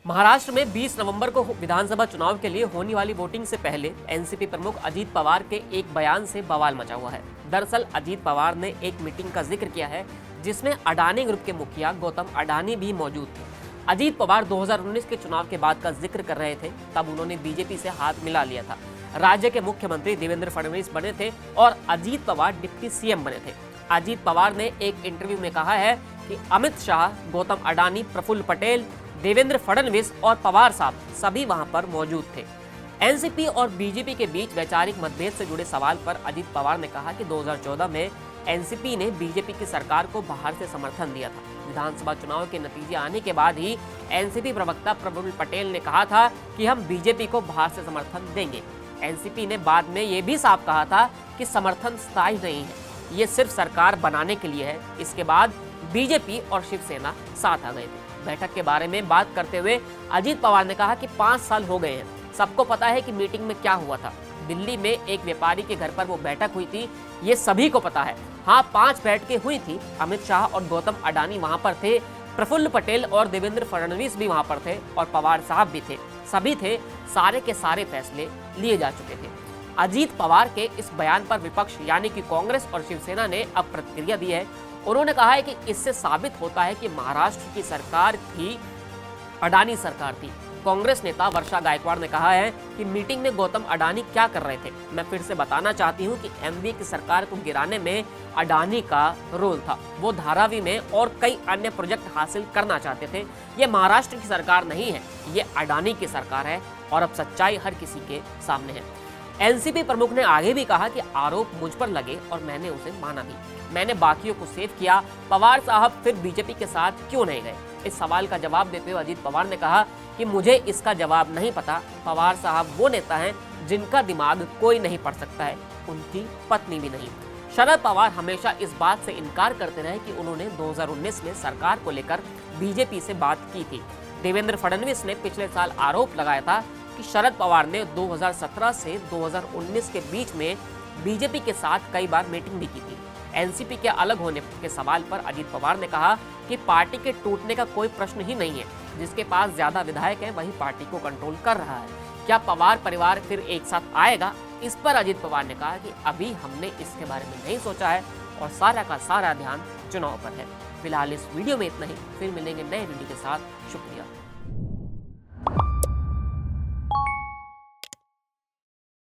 महाराष्ट्र में 20 नवंबर को विधानसभा चुनाव के लिए होने वाली वोटिंग से पहले एनसीपी प्रमुख अजीत पवार के एक बयान से बवाल मचा हुआ है। दरअसल अजीत पवार ने एक मीटिंग का जिक्र किया है जिसमें अडानी ग्रुप के मुखिया गौतम अडानी भी मौजूद थे। अजीत पवार 2019 के चुनाव के बाद का जिक्र कर रहे थे, तब उन्होंने बीजेपी से हाथ मिला लिया था। राज्य के मुख्यमंत्री देवेंद्र फडणवीस बने थे और अजीत पवार डिप्टी सीएम बने थे। अजीत पवार ने एक इंटरव्यू में कहा है कि अमित शाह, गौतम अडानी, प्रफुल्ल पटेल, देवेंद्र फडणवीस और पवार साहब सभी वहां पर मौजूद थे। एनसीपी और बीजेपी के बीच वैचारिक मतभेद से जुड़े सवाल पर अजीत पवार ने कहा कि 2014 में एनसीपी ने बीजेपी की सरकार को बाहर से समर्थन दिया था। विधानसभा चुनाव के नतीजे आने के बाद ही एनसीपी प्रवक्ता प्रफुल्ल पटेल ने कहा था कि हम बीजेपी को बाहर से समर्थन देंगे। एनसीपी ने बाद में ये भी साफ कहा था कि समर्थन स्थायी नहीं है, ये सिर्फ सरकार बनाने के लिए है। इसके बाद बीजेपी और शिवसेना साथ आ गए थे। बैठक के बारे में बात करते हुए अजीत पवार ने कहा कि 5 साल हो गए हैं, सबको पता है कि मीटिंग में क्या हुआ था। दिल्ली में एक व्यापारी के घर पर वो बैठक हुई थी, ये सभी को पता है। हाँ, 5 बैठकें हुई थी। अमित शाह और गौतम अडानी वहां पर थे, प्रफुल्ल पटेल और देवेंद्र फडणवीस भी वहां पर थे और पवार साहब भी थे, सभी थे। सारे के सारे फैसले लिए जा चुके थे। अजीत पवार के इस बयान पर विपक्ष यानी कि कांग्रेस और शिवसेना ने अब प्रतिक्रिया दी है। उन्होंने कहा है कि इससे साबित होता है कि महाराष्ट्र की सरकार थी अडानी सरकार थी। कांग्रेस नेता वर्षा गायकवाड़ ने कहा है कि मीटिंग में गौतम अडानी क्या कर रहे थे। मैं फिर से बताना चाहती हूं कि एमवी की सरकार को गिराने में अडानी का रोल था। वो धारावी में और कई अन्य प्रोजेक्ट हासिल करना चाहते थे। ये महाराष्ट्र की सरकार नहीं है, ये अडानी की सरकार है और अब सच्चाई हर किसी के सामने है। एनसीपी प्रमुख ने आगे भी कहा कि आरोप मुझ पर लगे और मैंने उसे माना भी। मैंने बाकियों को सेव किया। पवार साहब फिर बीजेपी के साथ क्यों नहीं गए? इस सवाल का जवाब देते हुए अजीत पवार ने कहा कि मुझे इसका जवाब नहीं पता। पवार साहब वो नेता हैं जिनका दिमाग कोई नहीं पढ़ सकता है, उनकी पत्नी भी नहीं। शरद पवार हमेशा इस बात से इनकार करते रहे कि उन्होंने 2019 में सरकार को लेकर बीजेपी से बात की थी। देवेंद्र फडणवीस ने पिछले साल आरोप लगाया था कि शरद पवार ने 2017 से 2019 के बीच में बीजेपी के साथ कई बार मीटिंग भी की थी। एनसीपी के अलग होने के सवाल पर अजीत पवार ने कहा कि पार्टी के टूटने का कोई प्रश्न ही नहीं है। जिसके पास ज्यादा विधायक हैं वही पार्टी को कंट्रोल कर रहा है। क्या पवार परिवार फिर एक साथ आएगा? इस पर अजीत पवार ने कहा कि अभी हमने इसके बारे में नहीं सोचा है और सारा का सारा ध्यान चुनाव पर है। फिलहाल इस वीडियो में इतना ही, फिर मिलेंगे नए वीडियो के साथ। शुक्रिया।